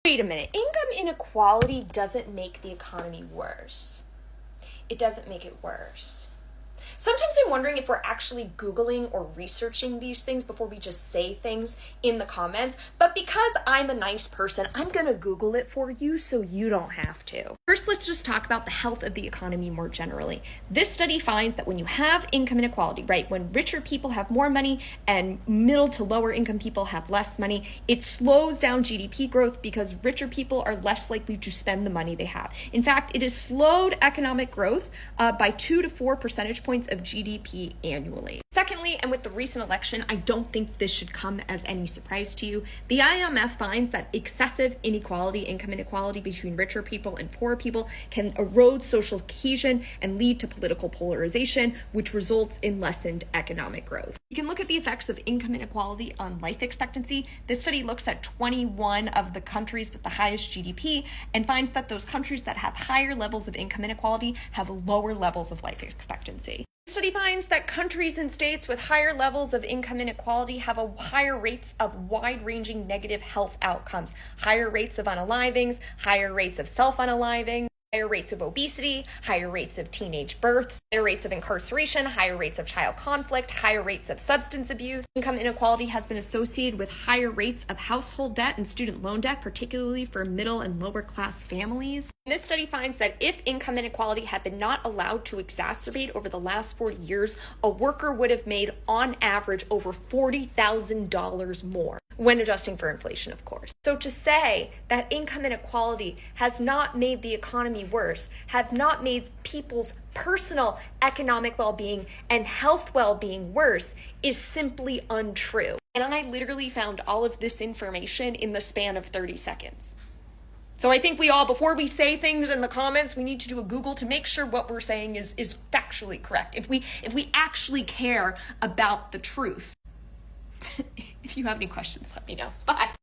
Wait a minute, income inequality doesn't make the economy worse. It doesn't make it worse. Sometimes I'm wondering if we're actually Googling or researching these things before we just say things in the comments, but because I'm a nice person, I'm gonna Google it for you so you don't have to. First, let's just talk about the health of the economy more generally. This study finds that when you have income inequality, right, when richer people have more money and middle to lower income people have less money, it slows down GDP growth because richer people are less likely to spend the money they have. In fact, it has slowed economic growth by 2 to 4 percentage points of GDP annually. Secondly, and with the recent election, I don't think this should come as any surprise to you. The IMF finds that excessive inequality, income inequality between richer people and poorer people can erode social cohesion and lead to political polarization, which results in lessened economic growth. You can look at the effects of income inequality on life expectancy. This study looks at 21 of the countries with the highest GDP and finds that those countries that have higher levels of income inequality have lower levels of life expectancy. The study finds that countries and states with higher levels of income inequality have a higher rates of wide-ranging negative health outcomes, higher rates of unalivings, higher rates of self-unaliving, higher rates of obesity, higher rates of teenage births, higher rates of incarceration, higher rates of child conflict, higher rates of substance abuse. Income inequality has been associated with higher rates of household debt and student loan debt, particularly for middle and lower class families. This study finds that if income inequality had been not allowed to exacerbate over the last 40 years, a worker would have made on average over $40,000 more, when adjusting for inflation, of course. So to say that income inequality has not made the economy worse, have not made people's personal economic well-being and health well-being worse, is simply untrue. And I literally found all of this information in the span of 30 seconds. So I think we all, before we say things in the comments, we need to do a Google to make sure what we're saying is factually correct. If we actually care about the truth. If you have any questions, let me know. Bye.